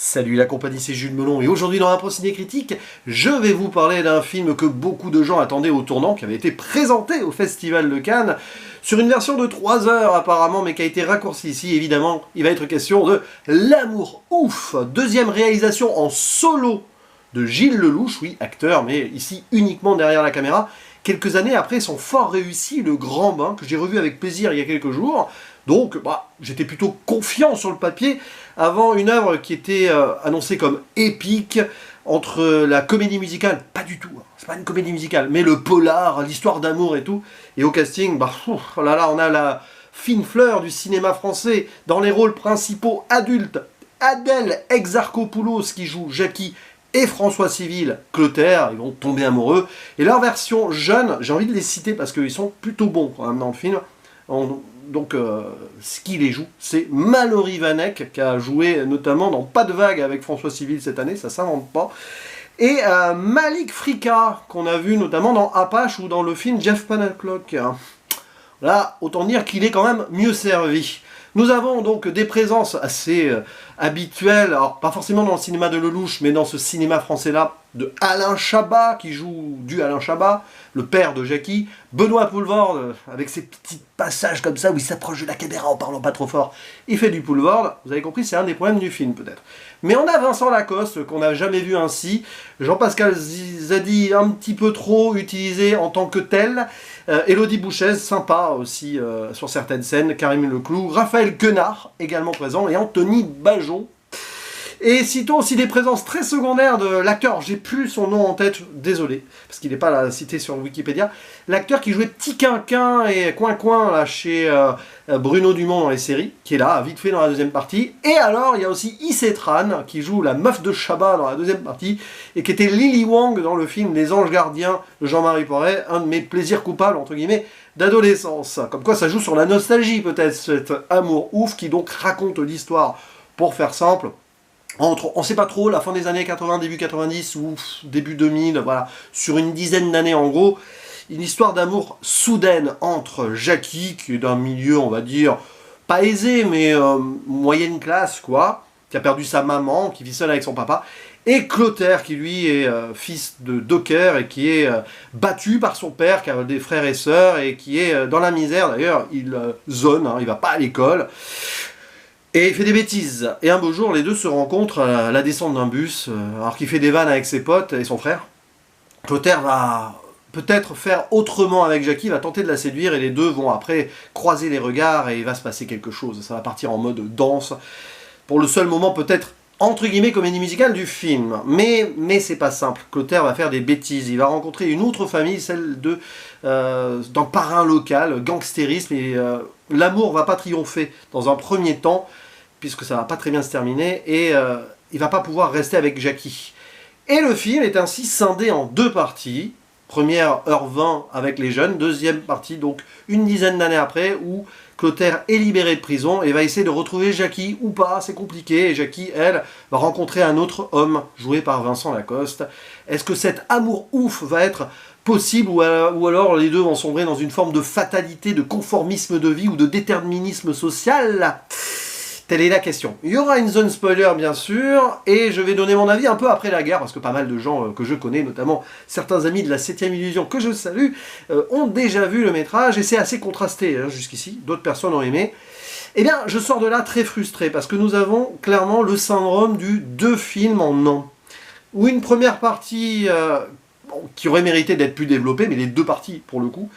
Salut la compagnie, c'est Jules Melon et aujourd'hui dans Impro Ciné Critique, je vais vous parler d'un film que beaucoup de gens attendaient au tournant, qui avait été présenté au Festival de Cannes, sur une version de 3 heures apparemment, mais qui a été raccourcie ici. Évidemment, il va être question de L'amour ouf, deuxième réalisation en solo de Gilles Lellouche, oui, acteur, mais ici uniquement derrière la caméra, quelques années après son fort réussi Le Grand Bain, que j'ai revu avec plaisir il y a quelques jours. Donc, j'étais plutôt confiant sur le papier avant une œuvre qui était annoncée comme épique entre la comédie musicale, pas du tout, hein, c'est pas une comédie musicale, mais le polar, l'histoire d'amour et tout. Et au casting, oh là là, on a la fine fleur du cinéma français dans les rôles principaux adultes. Adèle Exarchopoulos qui joue Jackie et François Civil, Clotaire, ils vont tomber amoureux. Et leur version jeune, j'ai envie de les citer parce qu'ils sont plutôt bons quand même dans le film. Donc, ce qui les joue, c'est Mallory Vanek, qui a joué notamment dans Pas de vague avec François Civil cette année, ça s'invente pas. Et Malik Frika, qu'on a vu notamment dans Apache ou dans le film Jeff Panaclock. Là, autant dire qu'il est quand même mieux servi. Nous avons donc des présences assez habituelles, alors pas forcément dans le cinéma de Lellouche, mais dans ce cinéma français-là, de Alain Chabat, qui joue du Alain Chabat, le père de Jackie, Benoît Poelvoorde, avec ses petits passages comme ça, où il s'approche de la caméra en parlant pas trop fort, il fait du Poelvoorde, vous avez compris, c'est un des problèmes du film peut-être. Mais on a Vincent Lacoste, qu'on n'a jamais vu ainsi, Jean-Pascal Zadi, un petit peu trop utilisé en tant que tel, Élodie Bouchez, sympa aussi sur certaines scènes, Karim Leclou, Raphaël Quenard, également présent, et Anthony Bajon. Et citons aussi des présences très secondaires de l'acteur, j'ai plus son nom en tête, désolé, parce qu'il n'est pas là cité sur Wikipédia, l'acteur qui jouait Petit Quinquin et Coin là, chez Bruno Dumont dans les séries, qui est là, vite fait dans la deuxième partie. Et alors, il y a aussi Issei Tran, qui joue la meuf de Chabat dans la deuxième partie, et qui était Lily Wang dans le film Les Anges Gardiens de Jean-Marie Poiret, un de mes plaisirs coupables, entre guillemets, d'adolescence. Comme quoi ça joue sur la nostalgie peut-être, cet amour ouf qui donc raconte l'histoire, pour faire simple, on ne sait pas trop, la fin des années 80, début 90 ou début 2000, voilà, sur une dizaine d'années en gros, une histoire d'amour soudaine entre Jackie, qui est d'un milieu, on va dire, pas aisé, mais moyenne classe, quoi, qui a perdu sa maman, qui vit seul avec son papa, et Clotaire, qui lui est fils de docker et qui est battu par son père, qui a des frères et sœurs, et qui est dans la misère, d'ailleurs, il zone, hein, il va pas à l'école. Et il fait des bêtises. Et un beau jour, les deux se rencontrent à la descente d'un bus, alors qu'il fait des vannes avec ses potes et son frère. Clotaire va peut-être faire autrement avec Jackie, va tenter de la séduire, et les deux vont après croiser les regards, et il va se passer quelque chose. Ça va partir en mode danse, pour le seul moment peut-être, entre guillemets, comédie musicale du film. Mais c'est pas simple. Clotaire va faire des bêtises. Il va rencontrer une autre famille, celle de d'un parrain local, gangstérisme, et l'amour va pas triompher dans un premier temps, puisque ça va pas très bien se terminer, et il va pas pouvoir rester avec Jackie. Et le film est ainsi scindé en deux parties. Première heure 20 avec les jeunes, deuxième partie donc une dizaine d'années après, où Clotaire est libéré de prison et va essayer de retrouver Jackie ou pas, c'est compliqué, et Jackie, elle, va rencontrer un autre homme, joué par Vincent Lacoste. Est-ce que cet amour ouf va être possible, ou alors les deux vont sombrer dans une forme de fatalité, de conformisme de vie ou de déterminisme social? Telle est la question. Il y aura une zone spoiler bien sûr, et je vais donner mon avis un peu après la gare, parce que pas mal de gens que je connais, notamment certains amis de la 7ème Illusion que je salue, ont déjà vu le métrage, et c'est assez contrasté hein, jusqu'ici, d'autres personnes ont aimé. Eh bien, je sors de là très frustré, parce que nous avons clairement le syndrome du 2 films en un. Où une première partie, qui aurait mérité d'être plus développée, mais les deux parties pour le coup,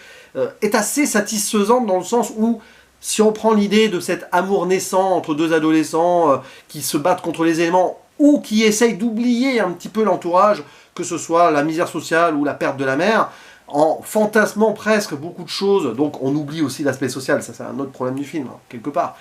est assez satisfaisante dans le sens où, si on prend l'idée de cet amour naissant entre deux adolescents qui se battent contre les éléments ou qui essayent d'oublier un petit peu l'entourage, que ce soit la misère sociale ou la perte de la mère, en fantasmant presque beaucoup de choses, donc on oublie aussi l'aspect social, ça c'est un autre problème du film, hein, quelque part.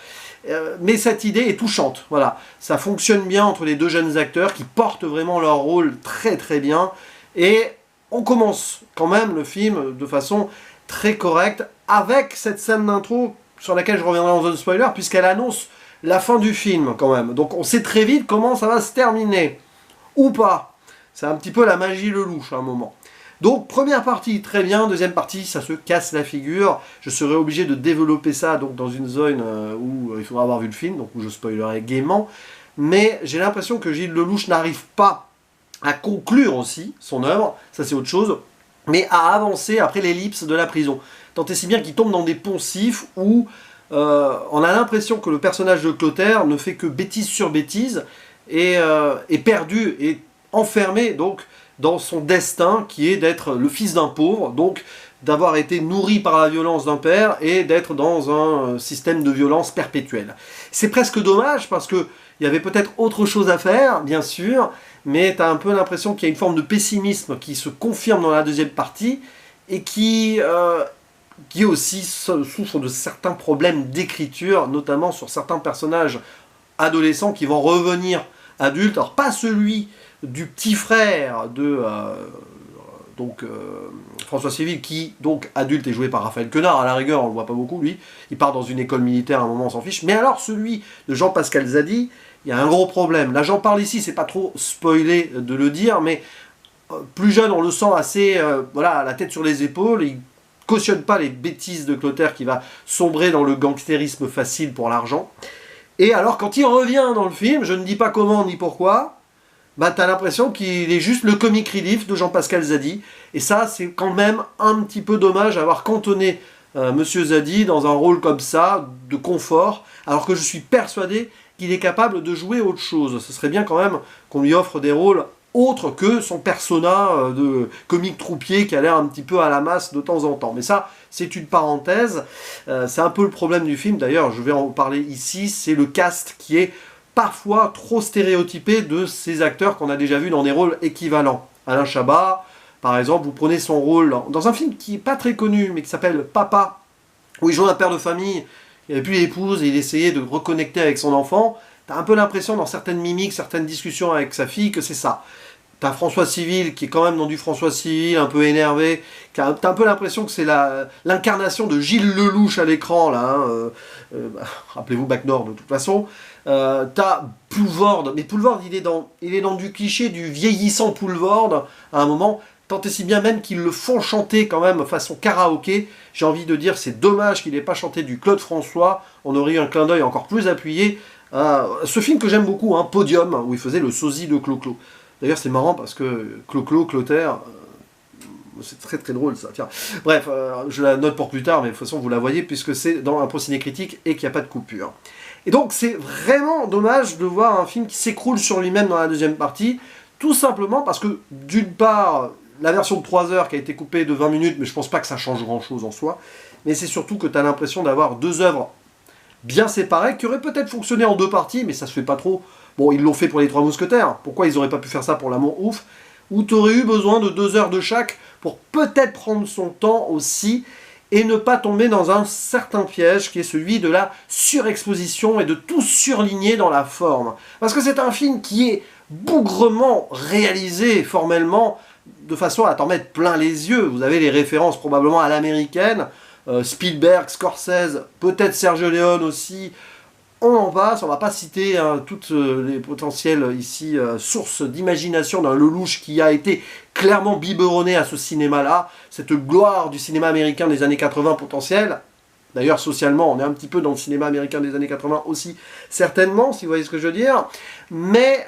Mais cette idée est touchante, voilà. Ça fonctionne bien entre les deux jeunes acteurs qui portent vraiment leur rôle très très bien, et on commence quand même le film de façon très correcte, avec cette scène d'intro sur laquelle je reviendrai en zone spoiler, puisqu'elle annonce la fin du film, quand même. Donc on sait très vite comment ça va se terminer. Ou pas. C'est un petit peu la magie Lellouche, à un moment. Donc, première partie, très bien. Deuxième partie, ça se casse la figure. Je serai obligé de développer ça donc, dans une zone où il faudra avoir vu le film, donc où je spoilerai gaiement. mais j'ai l'impression que Gilles Lellouche n'arrive pas à conclure aussi son œuvre, ça c'est autre chose, mais à avancer après l'ellipse de la prison. Tant et si bien qu'il tombe dans des poncifs où on a l'impression que le personnage de Clotaire ne fait que bêtise sur bêtise, et est perdu, et enfermé donc dans son destin qui est d'être le fils d'un pauvre, donc d'avoir été nourri par la violence d'un père et d'être dans un système de violence perpétuelle. C'est presque dommage parce que il y avait peut-être autre chose à faire, bien sûr, mais tu as un peu l'impression qu'il y a une forme de pessimisme qui se confirme dans la deuxième partie et qui aussi souffre de certains problèmes d'écriture, notamment sur certains personnages adolescents qui vont revenir adultes. Alors pas celui du petit frère de François Civil, qui donc adulte est joué par Raphaël Quenard, à la rigueur on le voit pas beaucoup lui, il part dans une école militaire à un moment on s'en fiche, mais alors celui de Jean-Pascal Zadi, il y a un gros problème. Là j'en parle ici, c'est pas trop spoilé de le dire, mais plus jeune on le sent assez, voilà, la tête sur les épaules, il cautionne pas les bêtises de Clotaire qui va sombrer dans le gangstérisme facile pour l'argent. Et alors quand il revient dans le film, je ne dis pas comment ni pourquoi, bah t'as l'impression qu'il est juste le comic relief de Jean-Pascal Zadi, et ça c'est quand même un petit peu dommage d'avoir cantonné Monsieur Zadi dans un rôle comme ça, de confort, alors que je suis persuadé qu'il est capable de jouer autre chose. Ce serait bien quand même qu'on lui offre des rôles autres que son persona de comique troupier qui a l'air un petit peu à la masse de temps en temps. Mais ça, c'est une parenthèse. C'est un peu le problème du film, d'ailleurs, je vais en parler ici, c'est le cast qui est parfois trop stéréotypé de ces acteurs qu'on a déjà vus dans des rôles équivalents. Alain Chabat, par exemple, vous prenez son rôle dans un film qui n'est pas très connu, mais qui s'appelle Papa, où il joue un père de famille, il n'avait plus l'épouse et il essayait de reconnecter avec son enfant. T'as un peu l'impression dans certaines mimiques, certaines discussions avec sa fille que c'est ça. T'as François Civil qui est quand même dans du François Civil, un peu énervé. T'as un peu l'impression que c'est l'incarnation de Gilles Lellouche à l'écran, là. Rappelez-vous Bac Nord de toute façon. T'as Poulvord, mais Poulvord il est dans du cliché du vieillissant Poulvord à un moment. Tant et si bien même qu'ils le font chanter quand même façon karaoké. J'ai envie de dire c'est dommage qu'il n'ait pas chanté du Claude François. On aurait eu un clin d'œil encore plus appuyé. Ce film que j'aime beaucoup, hein, Podium, où il faisait le sosie de Clo-Clo. D'ailleurs c'est marrant parce que Clo-Clo, Clotaire, c'est très très drôle ça. Tiens. Bref, je la note pour plus tard, mais de toute façon vous la voyez puisque c'est dans un ciné critique et qu'il n'y a pas de coupure. Et donc c'est vraiment dommage de voir un film qui s'écroule sur lui-même dans la deuxième partie, tout simplement parce que d'une part, la version de 3 heures qui a été coupée de 20 minutes, mais je pense pas que ça change grand chose en soi, mais c'est surtout que tu as l'impression d'avoir deux œuvres bien séparées, qui auraient peut-être fonctionné en deux parties, mais ça se fait pas trop. Bon, ils l'ont fait pour les Trois Mousquetaires, pourquoi ils auraient pas pu faire ça pour L'Amour ouf, où tu aurais eu besoin de 2 heures de chaque pour peut-être prendre son temps aussi, et ne pas tomber dans un certain piège qui est celui de la surexposition et de tout surligner dans la forme. Parce que c'est un film qui est bougrement réalisé formellement, de façon à t'en mettre plein les yeux. Vous avez les références probablement à l'américaine, Spielberg, Scorsese, peut-être Sergio Leone aussi, on en passe, on va pas citer toutes les potentielles ici sources d'imagination d'un Lellouche qui a été clairement biberonné à ce cinéma-là, cette gloire du cinéma américain des années 80 potentiel. D'ailleurs, socialement, on est un petit peu dans le cinéma américain des années 80 aussi, certainement, si vous voyez ce que je veux dire. Mais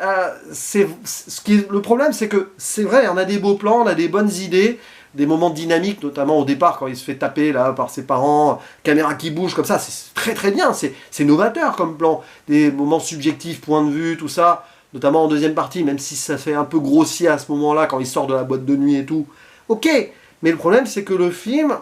le problème, c'est que c'est vrai, on a des beaux plans, on a des bonnes idées, des moments dynamiques, notamment au départ, quand il se fait taper là par ses parents, caméra qui bouge comme ça, c'est très très bien, c'est novateur comme plan. Des moments subjectifs, point de vue, tout ça, notamment en deuxième partie, même si ça fait un peu grossier à ce moment-là, quand il sort de la boîte de nuit et tout. Ok, mais le problème, c'est que le film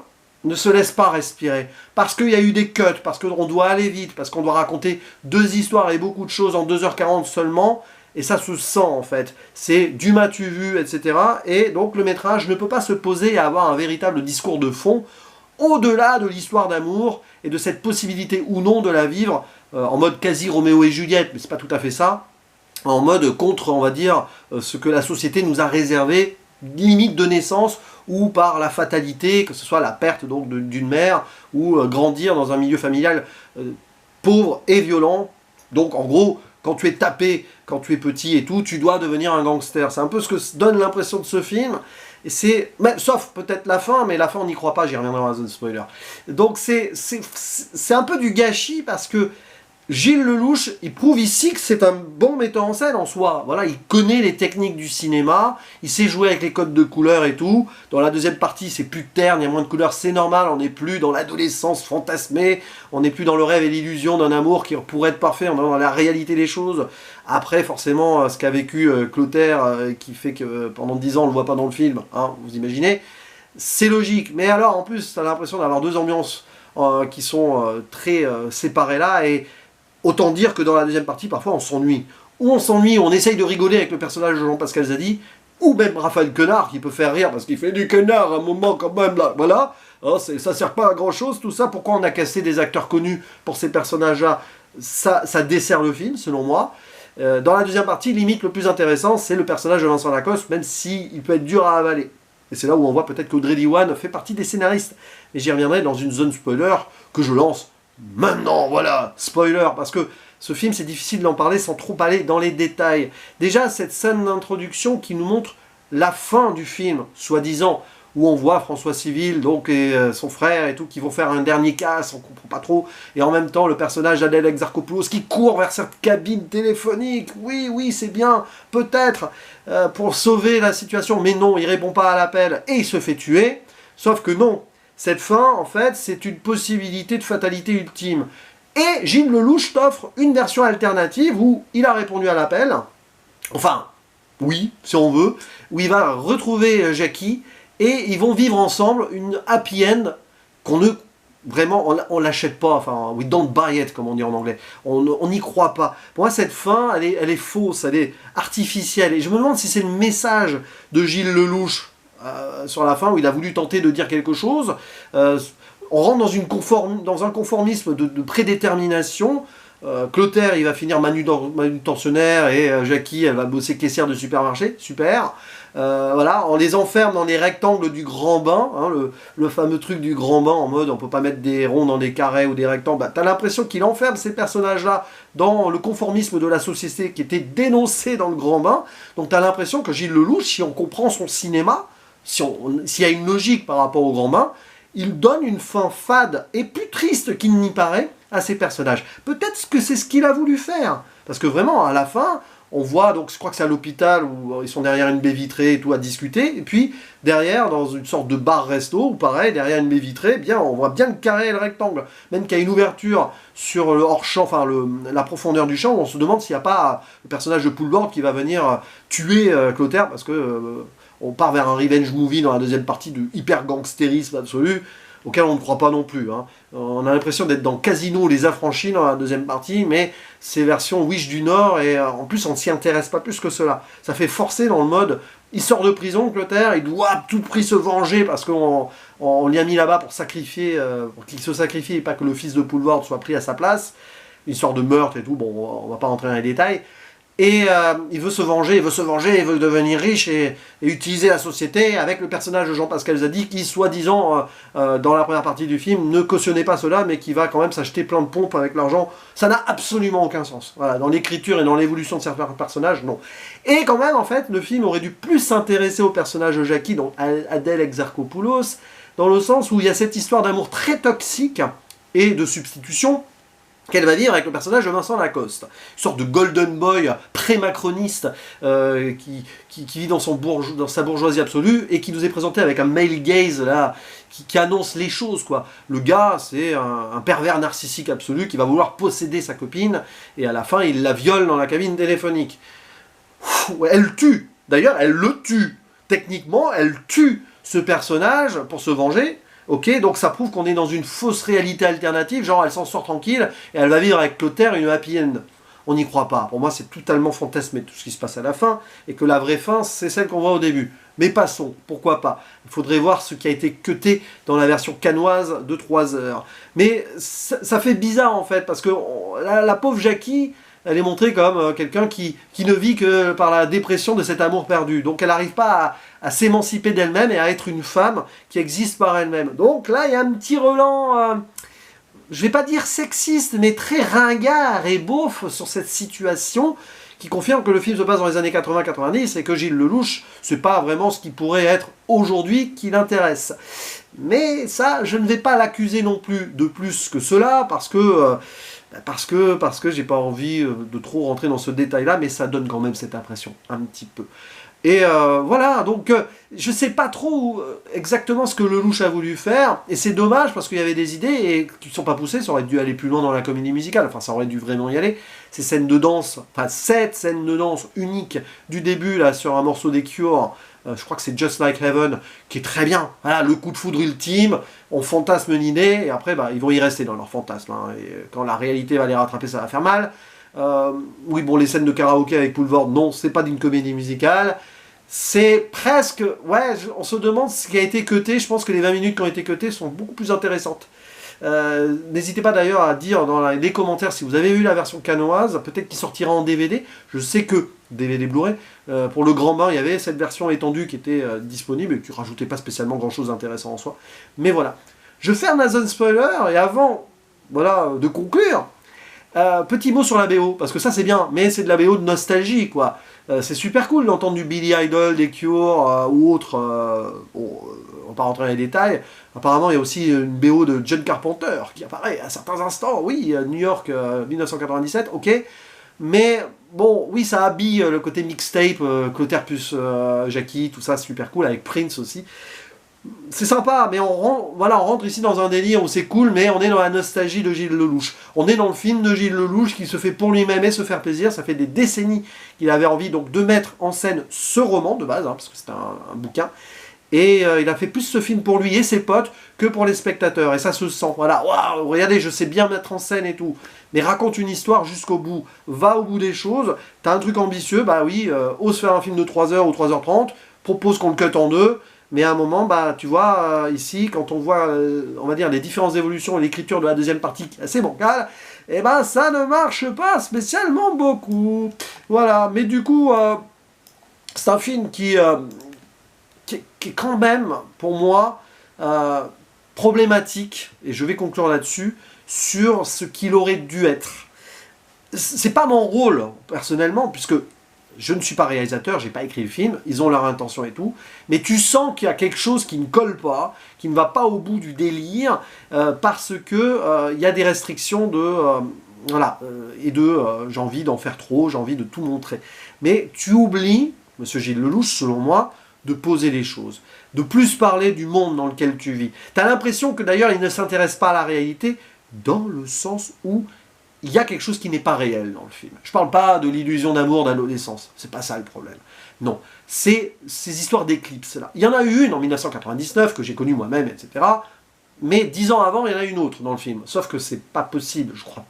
ne se laisse pas respirer, parce qu'il y a eu des cuts, parce qu'on doit aller vite, parce qu'on doit raconter 2 histoires et beaucoup de choses en 2h40 seulement, et ça se sent en fait, c'est du m'as-tu vu, etc. Et donc le métrage ne peut pas se poser et avoir un véritable discours de fond, au-delà de l'histoire d'amour, et de cette possibilité ou non de la vivre, en mode quasi Roméo et Juliette, mais c'est pas tout à fait ça, en mode contre, on va dire, ce que la société nous a réservé, limite de naissance, ou par la fatalité, que ce soit la perte donc d'une mère, ou grandir dans un milieu familial pauvre et violent. Donc en gros, quand tu es tapé, quand tu es petit et tout, tu dois devenir un gangster. C'est un peu ce que donne l'impression de ce film. Et sauf peut-être la fin, mais la fin on n'y croit pas, j'y reviendrai dans la zone spoiler. Donc c'est un peu du gâchis parce que Gilles Lelouch, il prouve ici que c'est un bon metteur en scène en soi. Voilà, il connaît les techniques du cinéma, il sait jouer avec les codes de couleurs et tout. Dans la deuxième partie, c'est plus terne, il y a moins de couleurs, c'est normal, on n'est plus dans l'adolescence fantasmée, on n'est plus dans le rêve et l'illusion d'un amour qui pourrait être parfait, on est dans la réalité des choses. Après, forcément, ce qu'a vécu Clotaire, qui fait que pendant 10 ans, on ne le voit pas dans le film, hein, vous imaginez, c'est logique. Mais alors, en plus, tu as l'impression d'avoir deux ambiances qui sont très séparées là, et autant dire que dans la deuxième partie, parfois, on s'ennuie. Ou on s'ennuie, on essaye de rigoler avec le personnage de Jean-Pascal Zadi, ou même Raphaël Quenard, qui peut faire rire, parce qu'il fait du Quenard à un moment quand même, là, voilà. Alors, ça sert pas à grand-chose, tout ça. Pourquoi on a cassé des acteurs connus pour ces personnages-là? Ça dessert le film, selon moi. Dans la deuxième partie, limite, le plus intéressant, c'est le personnage de Vincent Lacoste, même s'il peut être dur à avaler. Et c'est là où on voit peut-être qu'Audrey Diwan fait partie des scénaristes. Et j'y reviendrai dans une zone spoiler que je lance maintenant, voilà, spoiler, parce que ce film, c'est difficile d'en parler sans trop aller dans les détails. Déjà, cette scène d'introduction qui nous montre la fin du film, soi-disant, où on voit François Civil, donc, et son frère et tout, qui vont faire un dernier casse, on comprend pas trop, et en même temps, le personnage d'Adèle Exarchopoulos qui court vers cette cabine téléphonique, oui, c'est bien, peut-être, pour sauver la situation, mais non, il répond pas à l'appel, et il se fait tuer, sauf que non, cette fin, en fait, c'est une possibilité de fatalité ultime. Et Gilles Lelouch t'offre une version alternative où il a répondu à l'appel, enfin, oui, si on veut, où il va retrouver Jackie, et ils vont vivre ensemble une happy end qu'on ne... Vraiment, on l'achète pas, enfin, we don't buy it, comme on dit en anglais. On n'y croit pas. Pour moi, cette fin, elle est fausse, elle est artificielle. Et je me demande si c'est le message de Gilles Lelouch sur la fin, où il a voulu tenter de dire quelque chose. On rentre dans un conformisme de prédétermination. Clotaire, il va finir manutentionnaire, et Jackie, elle va bosser caissière de supermarché. Super. Voilà, on les enferme dans les rectangles du grand bain, hein, le fameux truc du grand bain, en mode on peut pas mettre des ronds dans des carrés ou des rectangles. Bah, t'as l'impression qu'il enferme ces personnages-là dans le conformisme de la société qui était dénoncé dans le grand bain. Donc t'as l'impression que Gilles Lelouch, si on comprend son cinéma, s'il y a une logique par rapport au grand bain, il donne une fin fade et plus triste qu'il n'y paraît à ces personnages. Peut-être que c'est ce qu'il a voulu faire, parce que vraiment, à la fin, on voit, donc je crois que c'est à l'hôpital où ils sont derrière une baie vitrée et tout à discuter, et puis derrière, dans une sorte de bar-resto, où pareil, derrière une baie vitrée, bien, on voit bien le carré et le rectangle, même qu'il y a une ouverture sur le hors-champ, enfin la profondeur du champ, où on se demande s'il n'y a pas le personnage de Poulvord qui va venir tuer Clotaire, parce que on part vers un revenge movie dans la deuxième partie de hyper gangstérisme absolu, auquel on ne croit pas non plus. Hein. On a l'impression d'être dans Casino Les Affranchis dans la deuxième partie, mais c'est version Wish du Nord, et en plus on ne s'y intéresse pas plus que cela. Ça fait forcer dans le mode, il sort de prison, Clotaire, il doit à tout prix se venger, parce qu'on l'y a mis là-bas pour sacrifier, pour qu'il se sacrifie, et pas que le fils de Poulvord soit pris à sa place. Une sorte de meurtre et tout, bon, on va pas rentrer dans les détails. Et il veut se venger, il veut devenir riche et utiliser la société avec le personnage de Jean-Pascal Zadi qui, soi-disant, dans la première partie du film, ne cautionnait pas cela, mais qui va quand même s'acheter plein de pompes avec l'argent. Ça n'a absolument aucun sens. Voilà, dans l'écriture et dans l'évolution de certains personnages, non. Et quand même, en fait, le film aurait dû plus s'intéresser au personnage de Jackie, donc Adèle Exarchopoulos, dans le sens où il y a cette histoire d'amour très toxique et de substitution qu'elle va vivre avec le personnage de Vincent Lacoste. Une sorte de golden boy pré-macroniste qui vit dans sa bourgeoisie absolue et qui nous est présenté avec un male gaze là, qui annonce les choses, quoi. Le gars, c'est un pervers narcissique absolu qui va vouloir posséder sa copine et à la fin, il la viole dans la cabine téléphonique. Elle le tue. D'ailleurs, elle le tue. Techniquement, elle tue ce personnage pour se venger. Ok, donc ça prouve qu'on est dans une fausse réalité alternative, genre elle s'en sort tranquille et elle va vivre avec Clotaire une happy end. On n'y croit pas. Pour moi, c'est totalement fantasmé tout ce qui se passe à la fin et que la vraie fin, c'est celle qu'on voit au début. Mais passons, pourquoi pas. Il faudrait voir ce qui a été cuté dans la version canoise de 3 heures. Mais ça fait bizarre en fait, parce que la pauvre Jackie, elle est montrée comme quelqu'un qui ne vit que par la dépression de cet amour perdu. Donc elle n'arrive pas à s'émanciper d'elle-même et à être une femme qui existe par elle-même. Donc là, il y a un petit relent, je vais pas dire sexiste, mais très ringard et beauf sur cette situation, qui confirme que le film se passe dans les années 80-90 et que Gilles Lelouch, c'est pas vraiment ce qui pourrait être aujourd'hui qui l'intéresse. Mais ça, je ne vais pas l'accuser non plus de plus que cela, parce que Parce que j'ai pas envie de trop rentrer dans ce détail-là, mais ça donne quand même cette impression, un petit peu. Et voilà, donc je sais pas trop exactement ce que Lelouch a voulu faire, et c'est dommage parce qu'il y avait des idées et qui ne sont pas poussées, ça aurait dû aller plus loin dans la comédie musicale, enfin ça aurait dû vraiment y aller. Ces scènes de danse, enfin cette scène de danse unique du début là sur un morceau des Cure, je crois que c'est Just Like Heaven, qui est très bien. Voilà, le coup de foudre ultime, on fantasme l'idée, et après bah, ils vont y rester dans leur fantasme. Hein, et quand la réalité va les rattraper, ça va faire mal. Oui, bon, les scènes de karaoké avec Poulvord, non, c'est pas d'une comédie musicale. C'est presque... Ouais, on se demande ce qui a été cuté. Je pense que les 20 minutes qui ont été cutées sont beaucoup plus intéressantes. N'hésitez pas d'ailleurs à dire dans les commentaires si vous avez vu la version canoise, peut-être qu'il sortira en DVD. Je sais que DVD Blu-ray, pour le grand bain, il y avait cette version étendue qui était disponible et qui ne rajoutait pas spécialement grand-chose d'intéressant en soi. Mais voilà. Je ferme la zone spoiler et avant voilà, de conclure, petit mot sur la BO, parce que ça c'est bien, mais c'est de la BO de nostalgie, quoi. C'est super cool d'entendre du Billy Idol, des Cure ou autres. Bon, on va pas rentrer dans les détails. Apparemment, il y a aussi une BO de John Carpenter qui apparaît à certains instants. Oui, New York 1997, ok. Mais bon, oui, ça habille le côté mixtape, Cloterpus, Jackie, tout ça, super cool, avec Prince aussi. C'est sympa, mais on rentre ici dans un délire où c'est cool, mais on est dans la nostalgie de Gilles Lelouch. On est dans le film de Gilles Lelouch qui se fait pour lui-même et se faire plaisir. Ça fait des décennies qu'il avait envie donc de mettre en scène ce roman de base, hein, parce que c'est un bouquin. Et il a fait plus ce film pour lui et ses potes que pour les spectateurs. Et ça se sent. Voilà, waouh, regardez, je sais bien mettre en scène et tout. Mais raconte une histoire jusqu'au bout. Va au bout des choses. T'as un truc ambitieux, bah oui, ose faire un film de 3 heures ou 3h30. Propose qu'on le cut en deux. Mais à un moment, bah, tu vois, ici, quand on voit, on va dire, les différentes évolutions et l'écriture de la deuxième partie qui est assez bancale, eh ben, ça ne marche pas spécialement beaucoup. Voilà, mais du coup, c'est un film qui est quand même, pour moi, problématique, et je vais conclure là-dessus, sur ce qu'il aurait dû être. C'est pas mon rôle, personnellement, puisque je ne suis pas réalisateur, j'ai pas écrit le film, ils ont leur intention et tout, mais tu sens qu'il y a quelque chose qui ne colle pas, qui ne va pas au bout du délire, parce que il y a des restrictions de... voilà, j'ai envie d'en faire trop, j'ai envie de tout montrer. Mais tu oublies, monsieur Gilles Lelouch, selon moi, de poser les choses, de plus parler du monde dans lequel tu vis. Tu as l'impression que d'ailleurs il ne s'intéresse pas à la réalité, dans le sens où il y a quelque chose qui n'est pas réel dans le film. Je ne parle pas de l'illusion d'amour d'adolescence, c'est pas ça le problème. Non, c'est ces histoires d'éclipses là. Il y en a eu une en 1999 que j'ai connue moi-même, etc. Mais 10 ans avant, il y en a une autre dans le film. Sauf que c'est pas possible, je crois.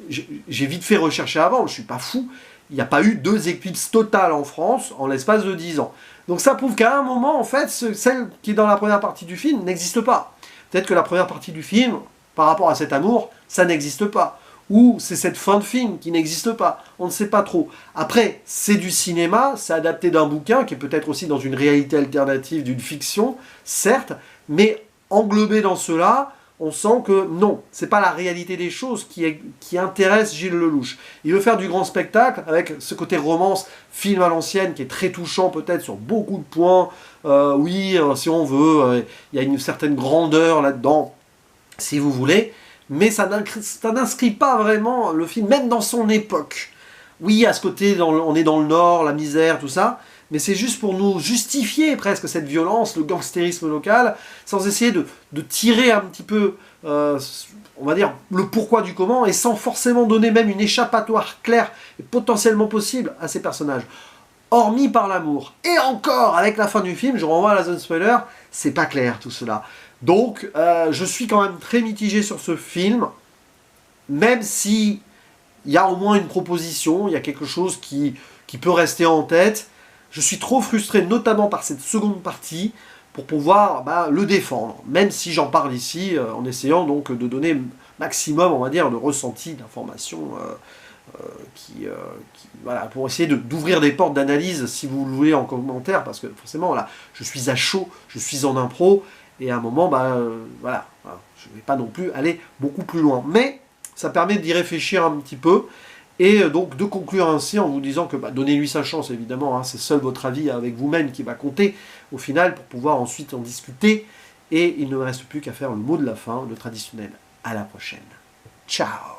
J'ai vite fait rechercher avant, je suis pas fou. Il n'y a pas eu 2 éclipses totales en France en l'espace de 10 ans. Donc ça prouve qu'à un moment, en fait, celle qui est dans la première partie du film n'existe pas. Peut-être que la première partie du film, par rapport à cet amour, ça n'existe pas. Ou c'est cette fin de film qui n'existe pas. On ne sait pas trop. Après, c'est du cinéma, c'est adapté d'un bouquin, qui est peut-être aussi dans une réalité alternative d'une fiction, certes, mais englobé dans cela, on sent que non, c'est pas la réalité des choses qui intéresse Gilles Lelouch. Il veut faire du grand spectacle avec ce côté romance, film à l'ancienne, qui est très touchant peut-être sur beaucoup de points. Oui, si on veut, il y a une certaine grandeur là-dedans, si vous voulez, mais ça n'inscrit pas vraiment le film, même dans son époque. Oui, à ce côté, on est dans le Nord, la misère, tout ça, mais c'est juste pour nous justifier presque cette violence, le gangstérisme local, sans essayer de tirer un petit peu, on va dire, le pourquoi du comment, et sans forcément donner même une échappatoire claire et potentiellement possible à ces personnages. Hormis par l'amour. Et encore, avec la fin du film, je renvoie à la zone spoiler, c'est pas clair tout cela. Donc, je suis quand même très mitigé sur ce film, même si il y a au moins une proposition, il y a quelque chose qui peut rester en tête. Je suis trop frustré, notamment par cette seconde partie, pour pouvoir le défendre, même si j'en parle ici, en essayant donc de donner maximum, on va dire, de ressenti, d'informations, voilà, pour essayer d'ouvrir des portes d'analyse, si vous le voulez, en commentaire, parce que forcément, là, je suis à chaud, je suis en impro, et à un moment, voilà, je ne vais pas non plus aller beaucoup plus loin. Mais ça permet d'y réfléchir un petit peu, et donc de conclure ainsi en vous disant que donnez-lui sa chance, évidemment, hein, c'est seul votre avis avec vous-même qui va compter, au final, pour pouvoir ensuite en discuter, et il ne me reste plus qu'à faire le mot de la fin, le traditionnel. À la prochaine. Ciao.